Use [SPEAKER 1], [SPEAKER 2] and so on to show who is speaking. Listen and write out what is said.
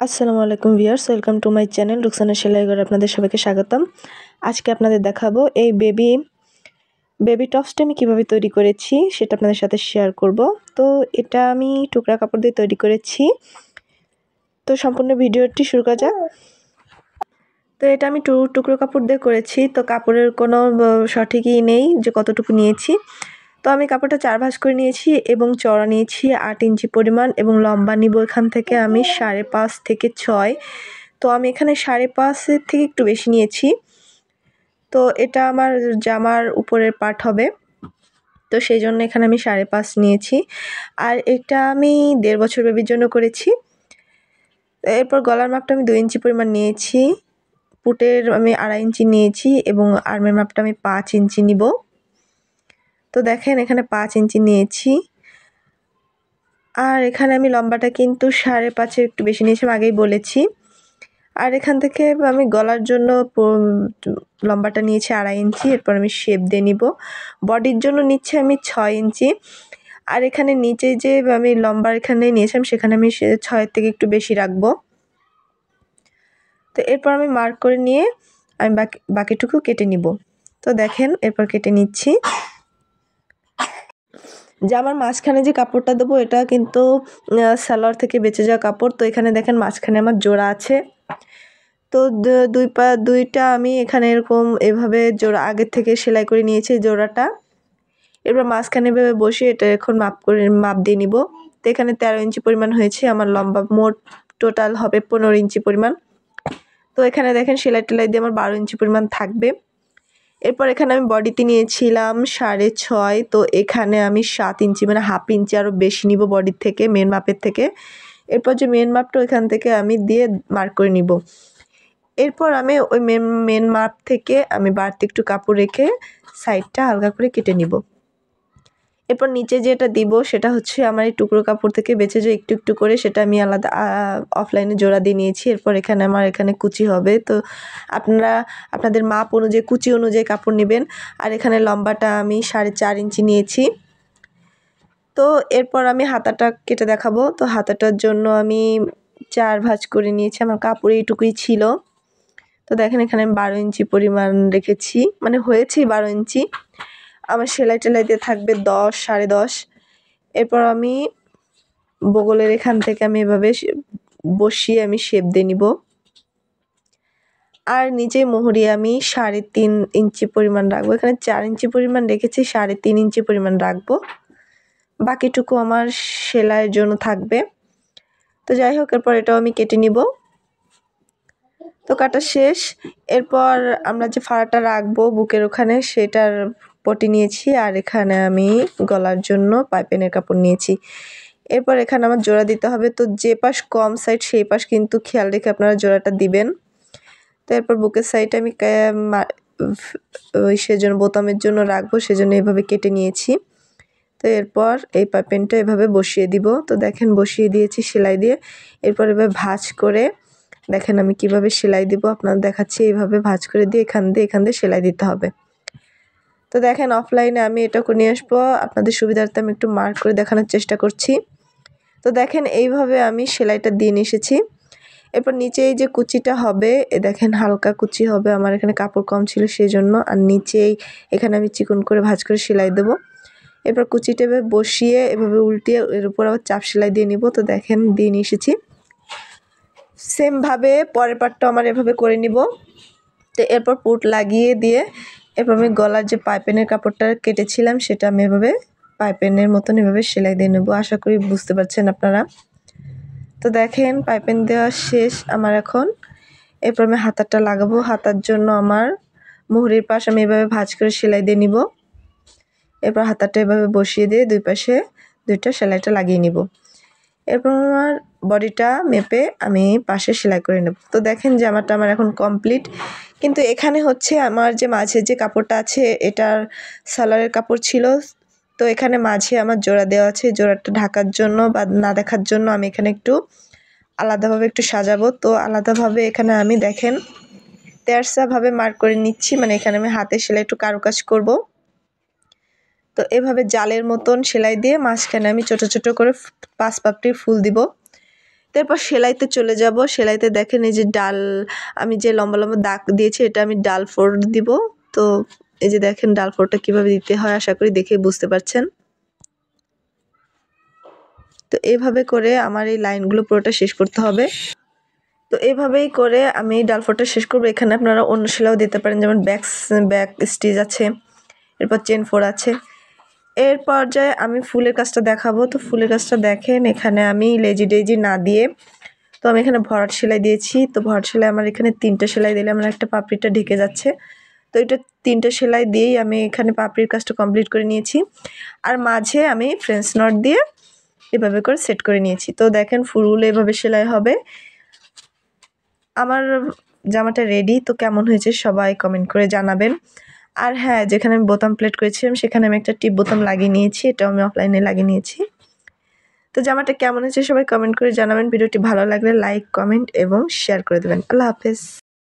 [SPEAKER 1] আসসালামু আলাইকুম viewers, welcome to my channel Rukhsana সেলাই ঘরে আপনাদের সবাইকে স্বাগতম। আজকে আপনাদের দেখাবো এই বেবি টপসটা আমি কীভাবে তৈরি করেছি সেটা আপনাদের সাথে শেয়ার করব। তো এটা আমি টুকরা কাপড় দিয়ে তৈরি করেছি। তো সম্পূর্ণ ভিডিওটি শুরু করা যাক। তো এটা আমি টুকরো কাপড় দিয়ে করেছি। তো কাপড়ের কোনো সঠিকই নেই যে কতটুকু নিয়েছি। তো আমি কাপড়টা 4 ভাঁজ করে নিয়েছি এবং চওড়া নিয়েছি 8 ইঞ্চি পরিমাণ এবং লম্বা নিব এখান থেকে আমি 5.5 থেকে 6। তো আমি এখানে 5.5 থেকে একটু বেশি নিয়েছি। তো এটা আমার জামার উপরের পার্ট হবে, তো সেই জন্য এখানে আমি 5.5 নিয়েছি। আর এটা আমি 1.5 বছর বেবির জন্য করেছি। এরপর গলার মাপটা আমি 2 ইঞ্চি পরিমাণ নিয়েছি, পুটের আমি 2.5 ইঞ্চি নিয়েছি এবং আর্মের মাপটা আমি 5 ইঞ্চি নিব। তো দেখেন এখানে 5 ইঞ্চি নিয়েছি। আর এখানে আমি লম্বাটা কিন্তু 5.5 একটু বেশি নিয়েছি, আগেই বলেছি। আর এখান থেকে আমি গলার জন্য লম্বাটা নিয়েছি 2.5 ইঞ্চি। এরপর আমি শেপ দিয়ে নিব। বডির জন্য নিচ্ছি আমি 6 ইঞ্চি। আর এখানে নিচে যে আমি লম্বা এখানে নিয়েছিলাম সেখানে আমি 6 থেকে একটু বেশি রাখবো। তো এরপর আমি মার্ক করে নিয়ে আমি বাকিটুকু কেটে নিব। তো দেখেন এরপর কেটে নিচ্ছি। জামার মাঝখানে যে কাপড়টা দেবো এটা কিন্তু সালোয়ার থেকে বেঁচে যাওয়া কাপড়। তো এখানে দেখেন মাঝখানে আমার জোড়া আছে। তো দুইটা আমি এখানে এভাবে জোড়া আগের থেকে সেলাই করে নিয়েছি জোড়াটা। এবার মাঝখানে এভাবে বসে এটা এখন মাপ দিয়ে নিব। তো এখানে 13 ইঞ্চি পরিমাণ হয়েছে আমার লম্বা, মোট টোটাল হবে 15 ইঞ্চি পরিমাণ। তো এখানে দেখেন সেলাই টেলাই দিয়ে আমার 12 ইঞ্চি পরিমাণ থাকবে। এরপর এখানে আমি বডিতে নিয়েছিলাম 6.5। তো এখানে আমি 7 ইঞ্চি মানে হাফ ইঞ্চি আরও বেশি নিব বডির থেকে, মেন মাপের থেকে। এরপর যে মেন মাপটা ওইখান থেকে আমি দিয়ে মার্ক করে নিব। এরপর আমি ওই মেন মাপ থেকে আমি বাড়তি একটু কাপড় রেখে সাইডটা হালকা করে কেটে নিব। এরপর নিচে যেটা দিব সেটা হচ্ছে আমার এই টুকরো কাপড় থেকে বেঁচে যে একটু একটু করে সেটা আমি আলাদা অফলাইনে জোড়া দিয়ে নিয়েছি। এরপর আমার এখানে কুচি হবে। তো আপনারা আপনাদের মাপ অনুযায়ী কুচি অনুযায়ী কাপড় নেবেন। আর এখানে লম্বাটা আমি 4.5 ইঞ্চি নিয়েছি। তো এরপর আমি হাতাটা কেটে দেখাবো। তো হাতাটার জন্য আমি 4 ভাঁজ করে নিয়েছি, আমার কাপড় এইটুকুই ছিল। তো দেখেন এখানে আমি 12 ইঞ্চি পরিমাণ রেখেছি, মানে হয়েছে 12 ইঞ্চি। আমার সেলাই টেলাই দিয়ে থাকবে 10, 10.5। এরপর আমি বগলের এখান থেকে আমি এভাবে বসিয়ে আমি শেপ দিয়ে নিব। আর নিচে মোহরি আমি 3.5 ইঞ্চি পরিমাণ রাখবো। এখানে 4 ইঞ্চি পরিমাণ রেখেছি, 3.5 ইঞ্চি পরিমাণ রাখবো। বাকিটুকু আমার সেলাইয়ের জন্য থাকবে। তো যাই হোক, এরপর এটাও আমি কেটে নিব। তো কাটা শেষ। এরপর আমরা যে ফাড়াটা রাখবো বুকের ওখানে সেটার পটি নিয়েছি। আর এখানে আমি গলার জন্য পাইপিনের কাপড় নিয়েছি। এরপর এখানে আমার জোড়া দিতে হবে। তো যে পাশ কম সাইড সেই পাশ কিন্তু খেয়াল রেখে আপনারা জোড়াটা দিবেন। তো এরপর বুকের সাইডে আমি সেজন্য বোতামের জন্য রাখবো, সেজন্য এভাবে কেটে নিয়েছি। তো এরপর এই পাইপিনটা এভাবে বসিয়ে দিব। তো দেখেন বসিয়ে দিয়েছি সেলাই দিয়ে। এরপর এভাবে ভাঁজ করে দেখেন আমি কিভাবে সেলাই দিব আপনাদের দেখাচ্ছি। এইভাবে ভাঁজ করে দিয়ে এখান দিয়ে সেলাই দিতে হবে। তো দেখেন অফলাইনে আমি এটা নিয়ে আসবো, আপনাদের সুবিধার্থে আমি একটু মার্ক করে দেখানোর চেষ্টা করছি। তো দেখেন এইভাবে আমি সেলাইটা দিয়ে নিয়ে এসেছি। এরপর নিচে এই যে কুচিটা হবে, দেখেন হালকা কুচি হবে, আমার এখানে কাপড় কম ছিল সেই জন্য। আর নিচেই এখানে আমি চিকন করে ভাঁজ করে সেলাই দেবো। এরপর কুচিটা এভাবে বসিয়ে এভাবে উল্টিয়ে এর উপর আবার চাপ সেলাই দিয়ে নিব। তো দেখেন দিয়ে নিয়ে এসেছি। সেমভাবে পরের পার্টটা আমার এভাবে করে নিব। তো এরপর পুট লাগিয়ে দিয়ে এরপর আমি গলার যে পাইপিনের কাপড়টা কেটেছিলাম সেটা আমি এভাবে পাইপিনের মতন এভাবে সেলাই দিয়ে নেব। আশা করি বুঝতে পারছেন আপনারা। তো দেখেন পাইপিন দেওয়া শেষ আমার এখন। এরপর আমি হাতাটা লাগাবো। হাতার জন্য আমার মুহুরির পাশ আমি এভাবে ভাঁজ করে সেলাই দিয়ে নিব। এরপর হাতাটা এভাবে বসিয়ে দিয়ে দুই পাশে দুইটা সেলাইটা লাগিয়ে নিব। এরপর আমার বডিটা মেপে আমি পাশে সেলাই করে নেব। তো দেখেন জামাটা আমার এখন কমপ্লিট। কিন্তু এখানে হচ্ছে আমার যে মাঝে যে কাপড়টা আছে এটার সালোয়ারের কাপড় ছিল। তো এখানে মাঝে আমার জোড়া দেওয়া আছে, জোড়াটা ঢাকার জন্য বা না দেখার জন্য আমি এখানে একটু আলাদাভাবে একটু সাজাবো। তো আলাদাভাবে এখানে আমি দেখেন তেরসাভাবে মার্ক করে নিচ্ছি, মানে এখানে আমি হাতে সেলাই একটু কারুকাজ করব। তো এভাবে জালের মতন সেলাই দিয়ে মাঝখানে আমি ছোট ছোট করে 5 পাপড়ির ফুল দিব। তারপর সেলাইতে চলে যাব। সেলাইতে দেখেন এই যে ডাল আমি যে লম্বা লম্বা দাগ দিয়েছি এটা আমি ডাল ফোল্ড দিব। তো এই যে দেখেন ডাল ফোল্ডটা কীভাবে দিতে হয় আশা করি দেখে বুঝতে পারছেন। তো এইভাবে করে আমার এই লাইনগুলো পুরোটা শেষ করতে হবে। তো এইভাবেই করে আমি ডাল ফোল্ডটা শেষ করব। এখানে আপনারা অন্য সেলাইও দিতে পারেন, যেমন ব্যাক স্টিচ আছে, এরপর চেন 4 আছে। এর পর্যায়ে আমি ফুলের কাজটা দেখাবো। তো ফুলের কাজটা দেখেন এখানে আমি লেজি ডেজি না দিয়ে তো আমি এখানে ভরাট সেলাই দিয়েছি। তো ভরাট সেলাই আমার এখানে 3টা সেলাই দিলে আমার একটা পাপড়িটা ঢেকে যাচ্ছে। তো এটা 3টা সেলাই দিয়েই আমি এখানে পাপড়ির কাজটা কমপ্লিট করে নিয়েছি। আর মাঝে আমি ফ্রেঞ্চ নট দিয়ে এভাবে করে সেট করে নিয়েছি। তো দেখেন ফুলগুলো এভাবে সেলাই হবে। আমার জামাটা রেডি। তো কেমন হয়েছে সবাই কমেন্ট করে জানাবেন। আর হ্যাঁ, যেখানে আমি বোতাম প্লেট করেছিলাম সেখানে আমি একটা টিপ বোতাম লাগিয়ে নিয়েছি, এটাও আমি অফলাইনে লাগিয়ে নিয়েছি। তো জামাটা কেমন হয়েছে সবাই কমেন্ট করে জানাবেন। ভিডিওটি ভালো লাগলে লাইক, কমেন্ট এবং শেয়ার করে দেবেন। আল্লাহ হাফেজ।